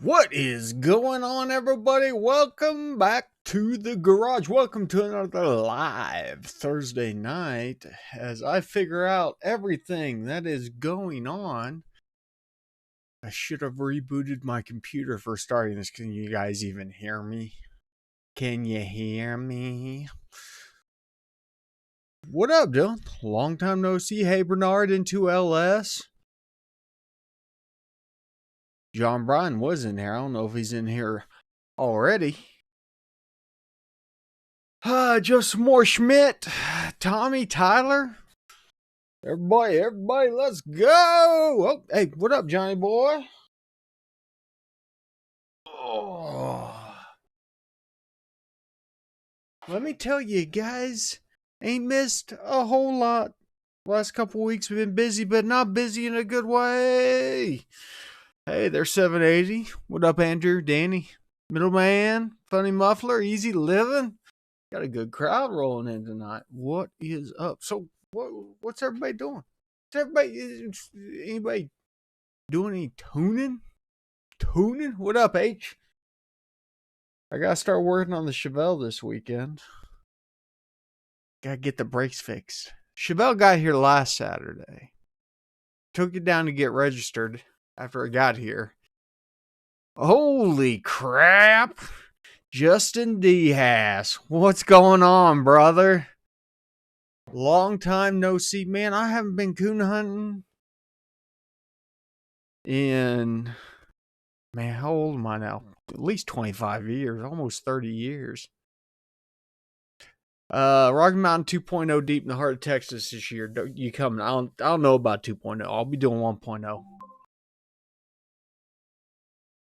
What is going on, everybody? Welcome back to the garage. Welcome to another live Thursday night as I figure out everything that is going on. I should have rebooted my computer for starting this. Can you guys even hear me? Can you hear me? What up, Dylan? Long time no see. Hey, Bernard into LS. John Bryan was in here. I don't know if he's in here already. Just more Schmidt, Tommy, Tyler. Everybody, let's go. Oh, hey, what up, Johnny boy? Oh, let me tell you guys, ain't missed a whole lot. Last couple weeks we've been busy, but not busy in a good way. Hey, there's 780. What up, Andrew, Danny, Middleman, Funny Muffler, Easy Living. Got a good crowd rolling in tonight. What is up? So, what's everybody doing? Anybody doing any tuning? Tuning? What up, H? I gotta start working on the Chevelle this weekend. Gotta get the brakes fixed. Chevelle got here last Saturday. Took it down to get registered after I got here. Holy crap! Justin Dehas, what's going on, brother? Long time no see, man. I haven't been coon hunting in, man, how old am I now? At least 25 years, almost 30 years. Rocky Mountain 2.0 deep in the heart of Texas this year. You coming? I don't know about 2.0. I'll be doing 1.0.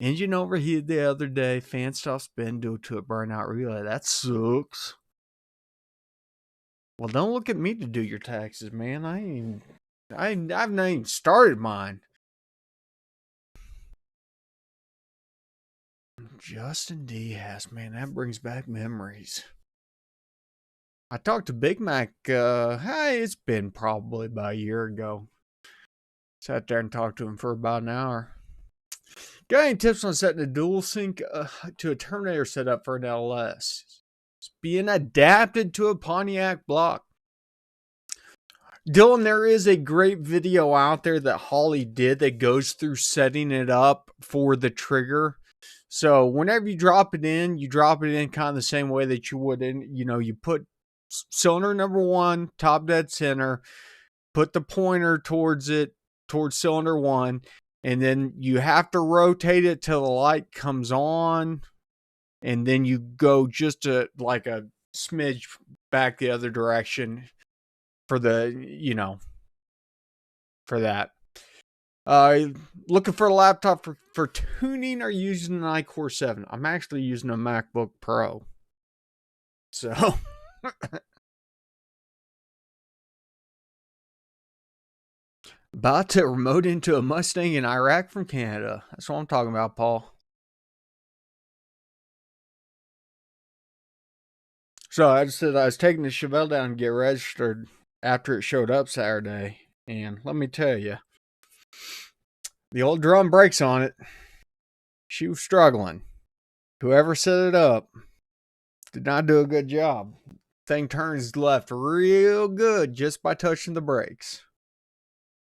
Engine overheated the other day. Fan stopped spin due to a burnout relay. That sucks. Well, don't look at me to do your taxes, man. I've not even started mine. Justin Diaz, man, that brings back memories. I talked to Big Mac, hey, it's been probably about a year ago. Sat there and talked to him for about an hour. Got any tips on setting a dual sync to a Terminator setup for an LS? It's being adapted to a Pontiac block. Dylan, there is a great video out there that Holly did that goes through setting it up for the trigger. So whenever you drop it in kind of the same way that you would you put cylinder number 1, top dead center, put the pointer towards cylinder 1, and then you have to rotate it till the light comes on, and then you go just like a smidge back the other direction for the, for that. Looking for a laptop for tuning or using an iCore 7? I'm actually using a MacBook Pro. So about to remote into a Mustang in Iraq from Canada. That's what I'm talking about, Paul. So I just said I was taking the Chevelle down to get registered after it showed up Saturday. And let me tell you, the old drum brakes on it, she was struggling. Whoever set it up did not do a good job. Thing turns left real good just by touching the brakes.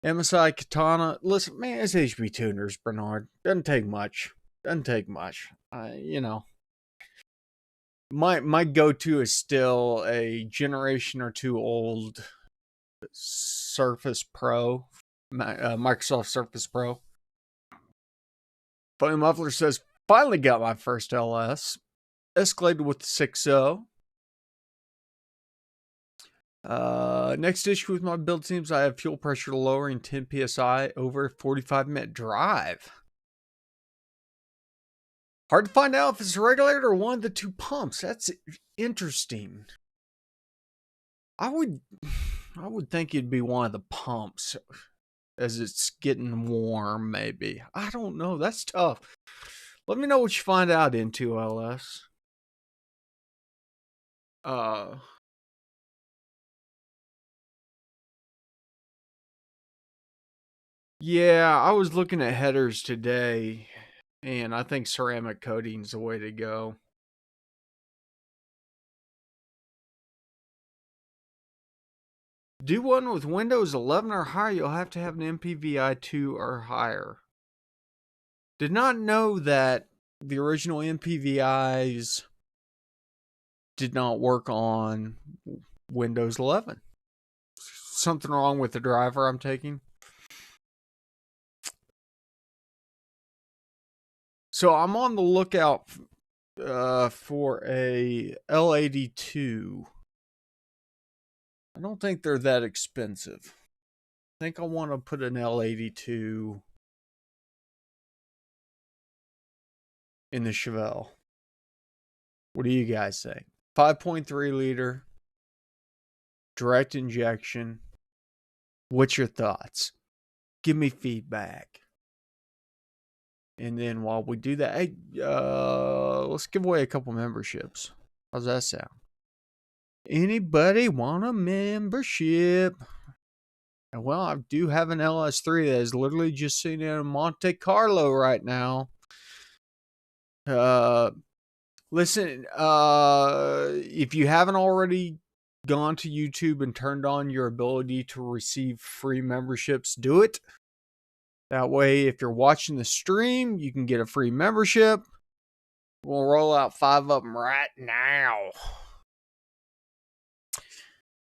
MSI Katana, listen, man, it's HB tuners, Bernard. Doesn't take much. My go-to is still a generation or two old Surface Pro, Microsoft Surface Pro. Funny Muffler says, finally got my first LS. Escalated with the 6.0. Next issue with my build seems I have fuel pressure lowering 10 psi over 45-minute drive. Hard to find out if it's a regulator or one of the two pumps. That's interesting. I would think it'd be one of the pumps as it's getting warm, maybe. I don't know. That's tough. Let me know what you find out into LS. Yeah, I was looking at headers today. And I think ceramic coating is the way to go. Do one with Windows 11 or higher, you'll have to have an MPVI 2 or higher. Did not know that the original MPVIs did not work on Windows 11. Something wrong with the driver I'm taking. So I'm on the lookout for a L82. I don't think they're that expensive. I think I want to put an L82 in the Chevelle. What do you guys say? 5.3 liter, direct injection. What's your thoughts? Give me feedback. And then while we do that, hey, let's give away a couple memberships. How's that sound? Anybody want a membership? Well, I do have an LS3 that is literally just sitting in Monte Carlo right now. Listen, if you haven't already gone to YouTube and turned on your ability to receive free memberships, do it. That way, if you're watching the stream, you can get a free membership. We'll roll out 5 of them right now.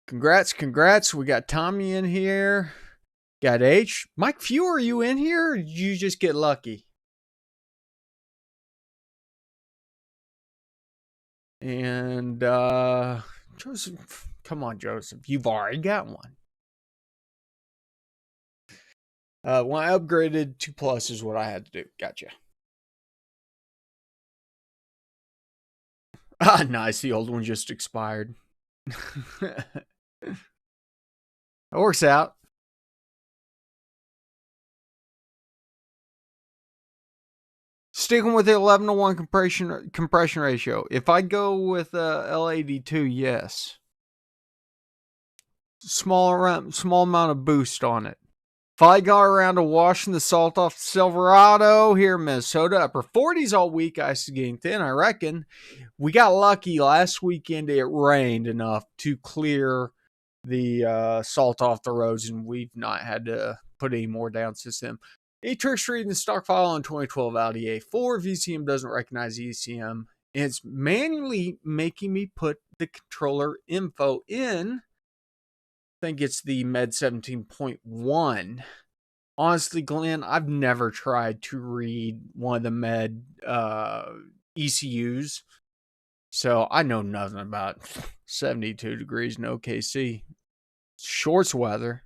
Congrats. We got Tommy in here. Got H. Mike Few, are you in here? Or did you just get lucky? And Joseph, come on, Joseph. You've already got one. When I upgraded, 2+ is what I had to do. Gotcha. Ah, nice. The old one just expired. That works out. Sticking with the 11:1 compression ratio. If I go with L82, yes. Small amount of boost on it. If I got around to washing the salt off the Silverado here in Minnesota, upper 40s all week, ice is getting thin, I reckon. We got lucky last weekend. It rained enough to clear the salt off the roads, and we've not had to put any more down since then. A trick's reading the stock file on 2012 Audi A4. VCM doesn't recognize ECM. And it's manually making me put the controller info in. I think it's the Med 17.1. Honestly, Glenn, I've never tried to read one of the Med ECUs. So I know nothing about 72 degrees in OKC. Shorts weather.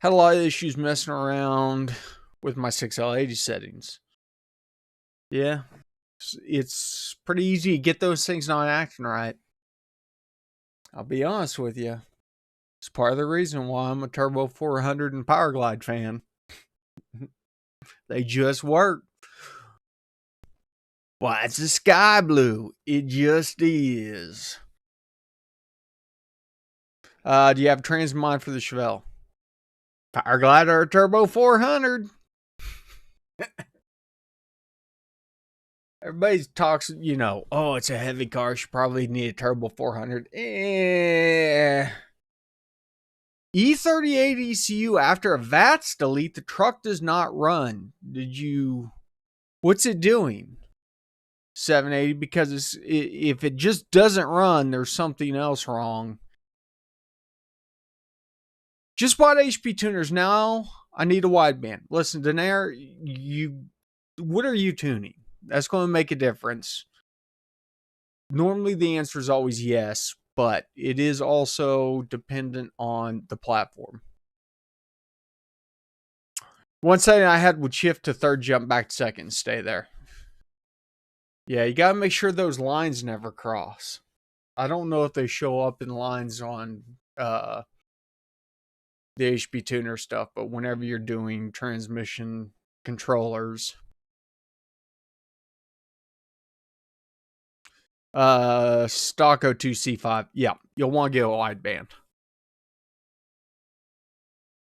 Had a lot of issues messing around with my 6L80 settings. Yeah, it's pretty easy to get those things not acting right. I'll be honest with you. It's part of the reason why I'm a Turbo 400 and Powerglide fan. They just work. Why, it's a sky blue. It just is. Do you have a trans in mind for the Chevelle? Powerglide or a Turbo 400? Everybody talks, oh, it's a heavy car. Should probably need a Turbo 400. E38 ECU after a VATS delete, the truck does not run. What's it doing? 780, because if it just doesn't run, there's something else wrong. Just bought HP tuners. Now I need a wideband. Listen, Denair, what are you tuning? That's going to make a difference. Normally the answer is always yes, but it is also dependent on the platform. One setting I had would shift to third, jump back to second, and stay there. Yeah, you got to make sure those lines never cross. I don't know if they show up in lines on the HP tuner stuff, but whenever you're doing transmission controllers, stock 02C5, yeah, you'll want to get a wideband.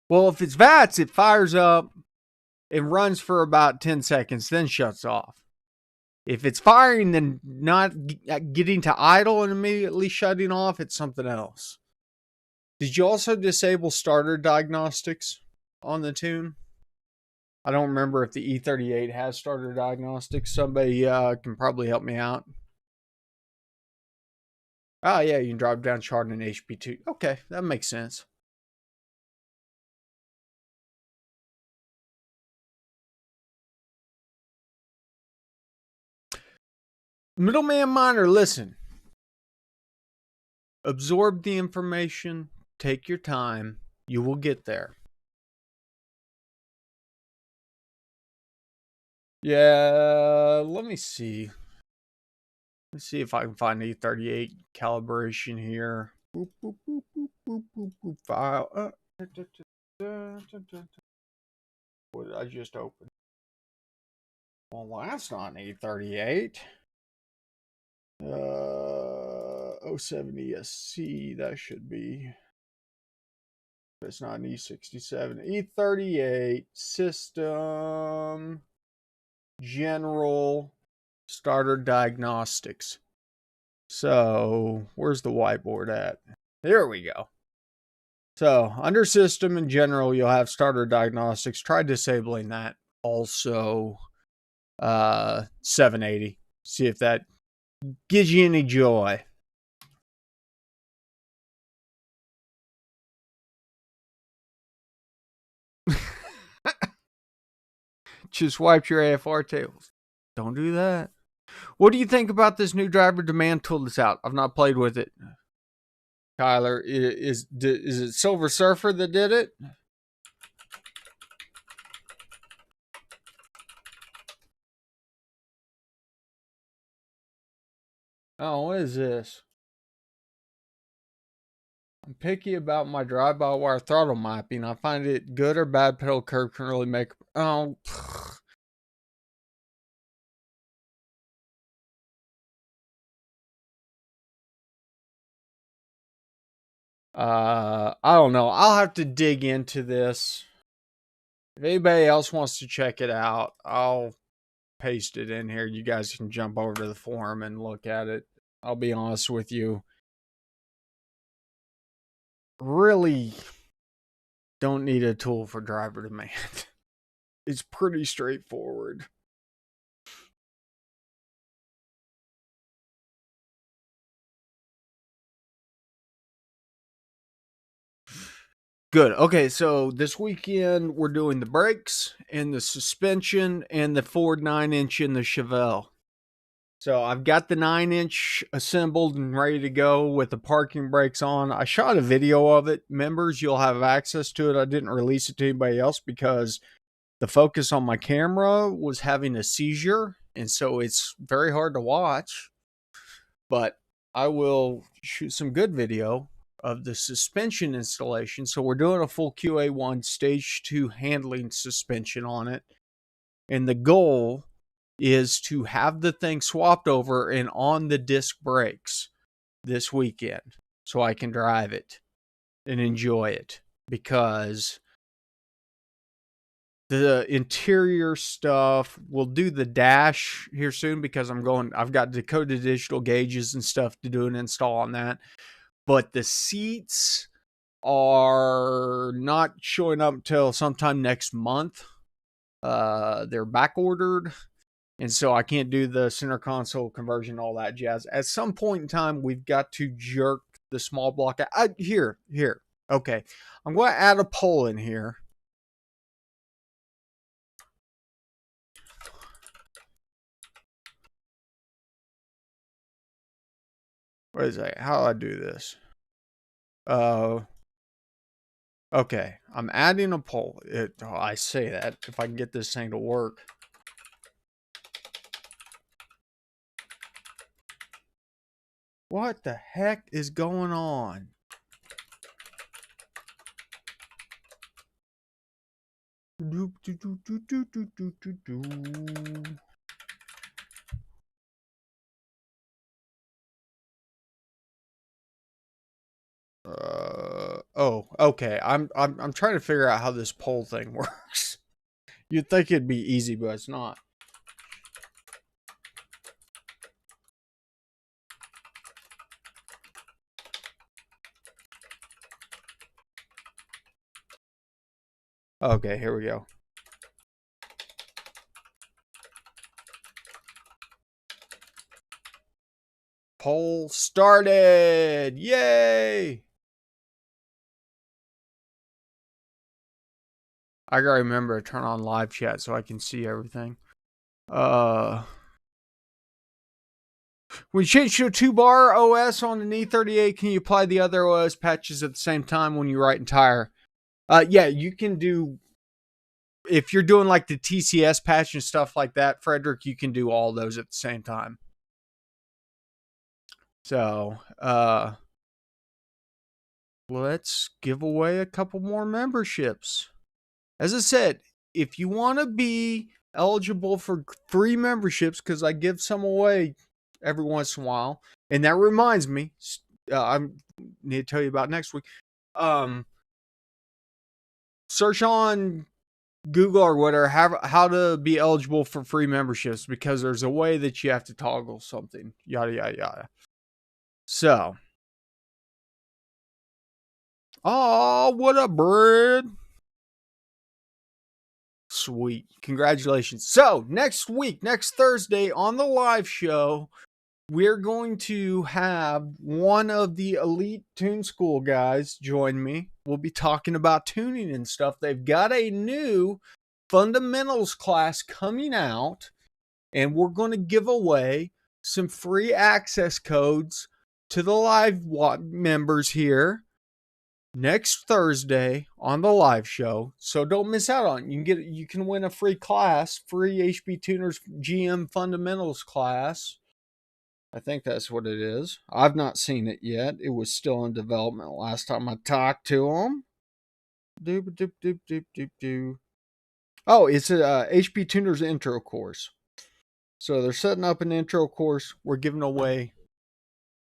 Well, if it's VATS, it fires up It runs for about 10 seconds, then shuts off. If it's firing, then not getting to idle and immediately shutting off, it's something else. Did you also disable starter diagnostics on the tune? I don't remember if the E38 has starter diagnostics. Somebody can probably help me out. Oh, yeah, you can drop down chart in HP2. Okay, that makes sense. Middleman miner, listen. Absorb the information. Take your time. You will get there. Yeah, let me see. Let's see if I can find E38 calibration here. Boop, boop, boop, boop, boop, boop, boop. File. What did I just open? Well, that's not an E38. 070 SC, that should be. It's not an E67. E38 system general starter diagnostics. So, where's the whiteboard at? There we go. So, under system in general, you'll have starter diagnostics. Try disabling that. Also, 780. See if that gives you any joy. Just wiped your AFR tables. Don't do that. What do you think about this new driver demand tool that's out? I've not played with it. Tyler, is it Silver Surfer that did it? Oh, what is this? I'm picky about my drive-by-wire throttle mapping. I find it good or bad pedal curve can really make... Oh, I don't know. I'll have to dig into this. If anybody else wants to check it out, I'll paste it in here. You guys can jump over to the forum and look at it. I'll be honest with you. Really don't need a tool for driver demand. It's pretty straightforward. Good. Okay, so this weekend we're doing the brakes and the suspension and the Ford 9-inch in the Chevelle. So I've got the 9-inch assembled and ready to go with the parking brakes on. I shot a video of it. Members, you'll have access to it. I didn't release it to anybody else because the focus on my camera was having a seizure, and so it's very hard to watch. But I will shoot some good video of the suspension installation. So we're doing a full QA1 stage 2 handling suspension on it. And the goal is to have the thing swapped over and on the disc brakes this weekend so I can drive it and enjoy it, because the interior stuff, we'll do the dash here soon because I've got Dakota digital gauges and stuff to do an install on that. But the seats are not showing up until sometime next month. They're back ordered, and so I can't do the center console conversion, all that jazz. At some point in time, we've got to jerk the small block out. Here. Okay, I'm going to add a poll in here. What is that? How do I do this? Okay, I'm adding a poll. I say that if I can get this thing to work. What the heck is going on? Oh, okay. I'm trying to figure out how this poll thing works. You'd think it'd be easy, but it's not. Okay, here we go. Poll started. Yay! I gotta remember to turn on live chat so I can see everything. When you change to a 2-bar OS on an E38, can you apply the other OS patches at the same time when you write entire? Yeah, you can do. If you're doing like the TCS patch and stuff like that, Frederick, you can do all those at the same time. So, let's give away a couple more memberships. As I said, if you want to be eligible for free memberships, because I give some away every once in a while, and that reminds me, I need to tell you about next week. Search on Google or whatever how to be eligible for free memberships, because there's a way that you have to toggle something. Yada yada yada. So, oh, what up, Brad? Sweet. Congratulations. So, next week, next Thursday on the live show, we're going to have one of the Elite Tune School guys join me. We'll be talking about tuning and stuff. They've got a new fundamentals class coming out, and we're going to give away some free access codes to the live members here next Thursday on the live show. So don't miss out on it. You can win a free class, free HB Tuners GM Fundamentals class. I think that's what it is. I've not seen it yet. It was still in development last time I talked to them. Oh, it's a HB Tuners intro course. So they're setting up an intro course. We're giving away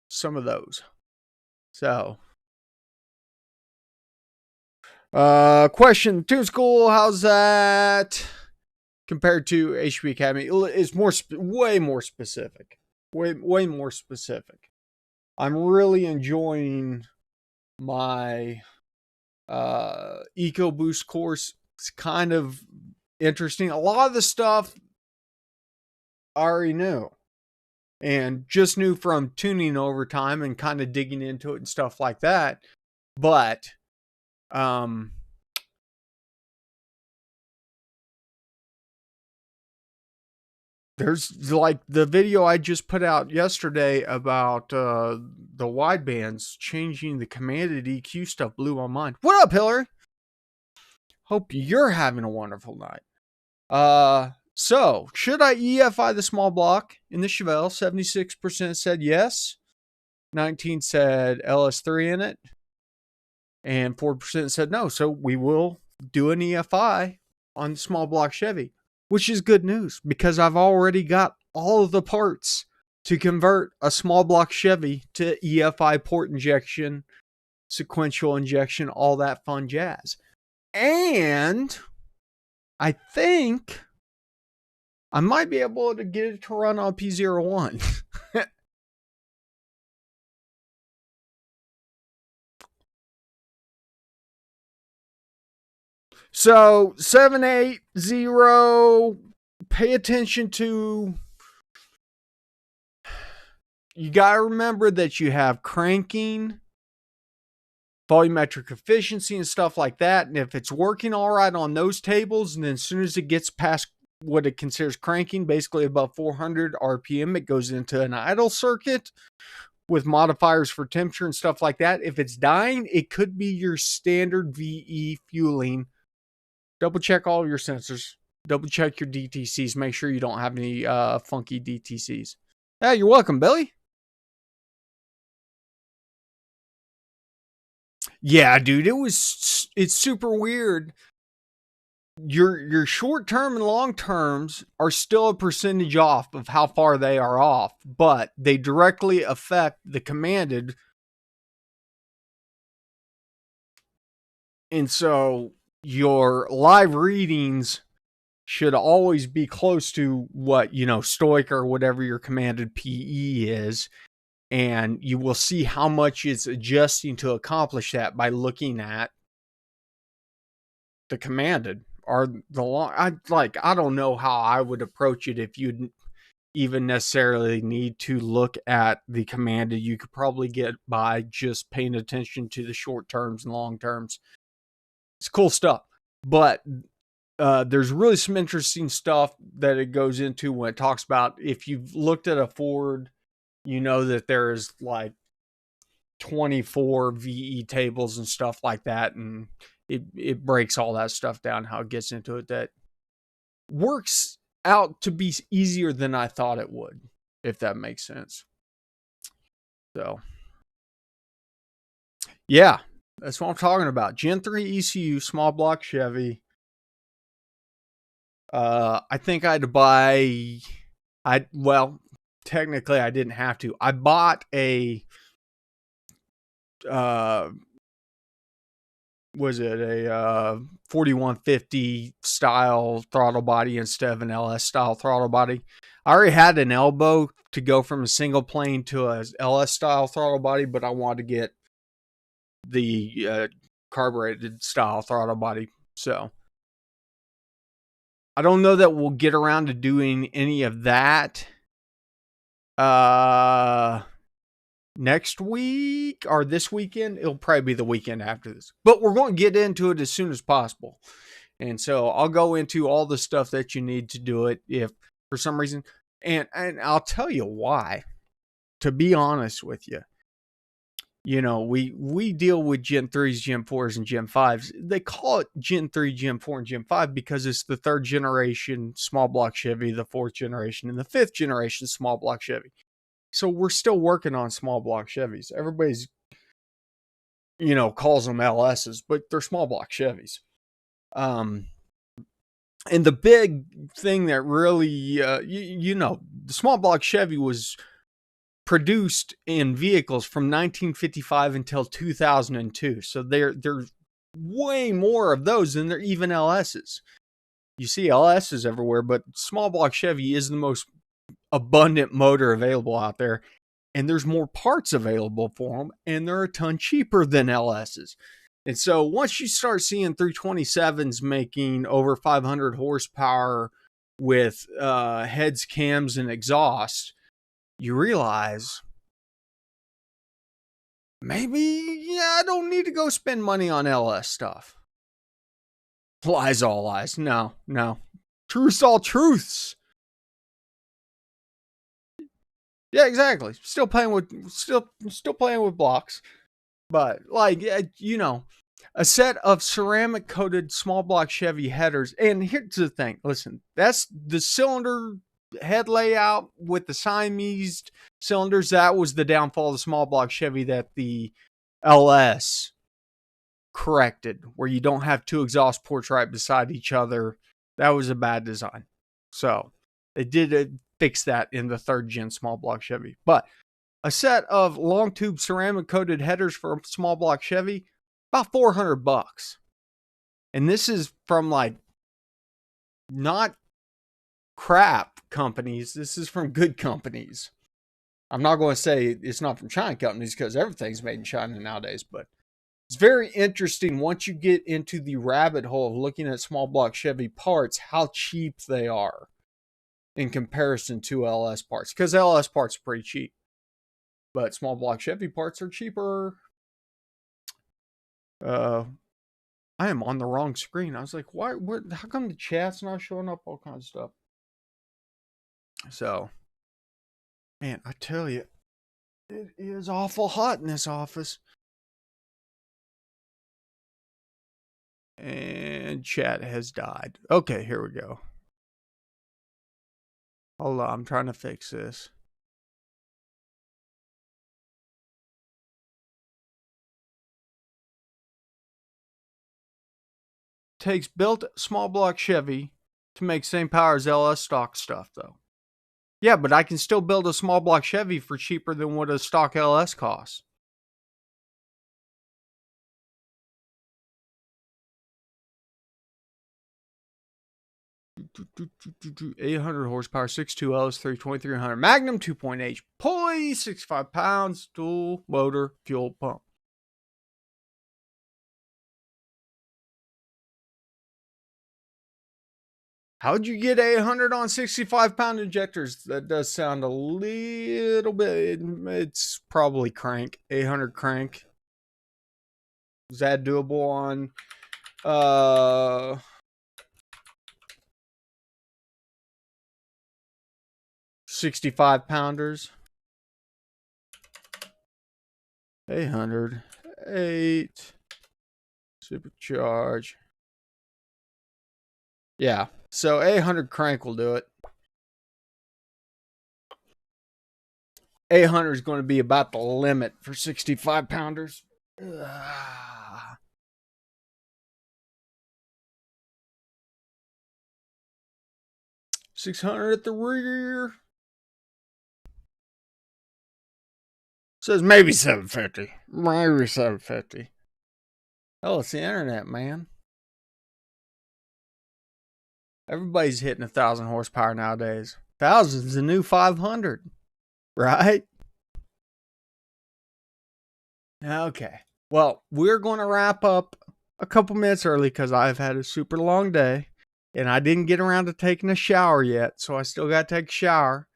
some of those. So, question: Tune School, how's that compared to HB Academy? It's way more specific. Way more specific. I'm really enjoying my EcoBoost course. It's kind of interesting. A lot of the stuff I already knew, and just knew from tuning over time and kind of digging into it and stuff like that. But there's like the video I just put out yesterday about the widebands changing the commanded EQ stuff blew my mind. What up, Hillary? Hope you're having a wonderful night. So should I EFI the small block in the Chevelle? 76% said yes. 19 said LS3 in it. And 4% said no. So we will do an EFI on the small block Chevy, which is good news because I've already got all of the parts to convert a small block Chevy to EFI port injection, sequential injection, all that fun jazz. And I think I might be able to get it to run on P01. So 780, pay attention to, you got to remember that you have cranking, volumetric efficiency and stuff like that. And if it's working all right on those tables, and then as soon as it gets past what it considers cranking, basically above 400 RPM, it goes into an idle circuit with modifiers for temperature and stuff like that. If it's dying, it could be your standard VE fueling. Double check all of your sensors. Double check your DTCs. Make sure you don't have any funky DTCs. Yeah, you're welcome, Billy. Yeah, dude, it's super weird. Your short term and long terms are still a percentage off of how far they are off, but they directly affect the commanded. And so your live readings should always be close to what, stoic or whatever your commanded PE is. And you will see how much it's adjusting to accomplish that by looking at the commanded or the long. I don't know how I would approach it if you'd even necessarily need to look at the commanded. You could probably get by just paying attention to the short terms and long terms. It's cool stuff. But there's really some interesting stuff that it goes into when it talks about, if you've looked at a Ford, you know that there's like 24 VE tables and stuff like that. And it breaks all that stuff down, how it gets into it. That works out to be easier than I thought it would, if that makes sense. So, yeah, that's what I'm talking about. Gen 3 ECU, small block Chevy. I think I had to buy, technically I didn't have to. I bought a, was it a 4150 style throttle body instead of an LS style throttle body. I already had an elbow to go from a single plane to a LS style throttle body, but I wanted to get the carbureted style throttle body. So I don't know that we'll get around to doing any of that next week or this weekend. It'll probably be the weekend after this, but we're going to get into it as soon as possible. And so I'll go into all the stuff that you need to do it if for some reason, and I'll tell you why, to be honest with you. We deal with Gen 3s, Gen 4s, and Gen 5s. They call it Gen 3, Gen 4, and Gen 5 because it's the 3rd generation small block Chevy, the 4th generation, and the 5th generation small block Chevy. So we're still working on small block Chevys. Everybody's, calls them LSs, but they're small block Chevys. And the big thing that really, the small block Chevy was produced in vehicles from 1955 until 2002. So there's way more of those than there even LSs. You see LSs everywhere, but small block Chevy is the most abundant motor available out there. And there's more parts available for them, and they're a ton cheaper than LSs. And so once you start seeing 327s making over 500 horsepower with heads, cams, and exhaust, you realize maybe, I don't need to go spend money on LS stuff. Lies all lies. No. Truths all truths. Yeah, exactly. Still playing with blocks. But a set of ceramic coated small block Chevy headers. And here's the thing. Listen, that's the cylinder head layout with the Siamese cylinders. That was the downfall of the small block Chevy that the LS corrected, where you don't have 2 exhaust ports right beside each other. That was a bad design. So they did fix that in the 3rd gen small block Chevy. But a set of long tube ceramic coated headers for a small block Chevy, about $400. And this is from not crap companies. This is from good companies. I'm not going to say it's not from China companies because everything's made in China nowadays, but it's very interesting once you get into the rabbit hole of looking at small block Chevy parts, how cheap they are in comparison to LS parts, because LS parts are pretty cheap, but small block Chevy parts are cheaper. I am on the wrong screen. I was like, why? What? How come the chat's not showing up? All kinds of stuff. So, man, I tell you, it is awful hot in this office. And chat has died. Okay, here we go. Hold on, I'm trying to fix this. Takes built small block Chevy to make same power as LS stock stuff, though. Yeah, but I can still build a small block Chevy for cheaper than what a stock LS costs. 800 horsepower, 6.2Ls, 32300. Magnum 2.8 pulley, 65 pounds, dual motor, fuel pump. How'd you get 800 on 65-pound injectors? That does sound a little bit. It's probably crank. 800 crank. Is that doable on 65 pounders? 800, 8, supercharge. Yeah, so 800 crank will do it. 800 is going to be about the limit for 65 pounders. 600 at the rear. Says maybe 750. Maybe 750. Oh, it's the internet, man. Everybody's hitting 1,000 horsepower nowadays. 1,000's the new 500, right? Okay. Well, we're going to wrap up a couple minutes early because I've had a super long day and I didn't get around to taking a shower yet, so I still got to take a shower.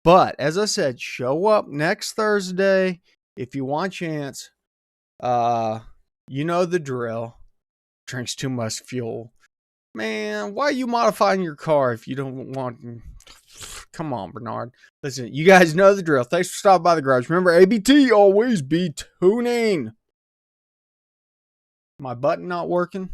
But as I said, show up next Thursday if you want a chance. You know the drill. Drinks too much fuel. Man, why are you modifying your car if you don't want... Come on, Bernard. Listen, you guys know the drill. Thanks for stopping by the garage. Remember, ABT, always be tuning. My button not working?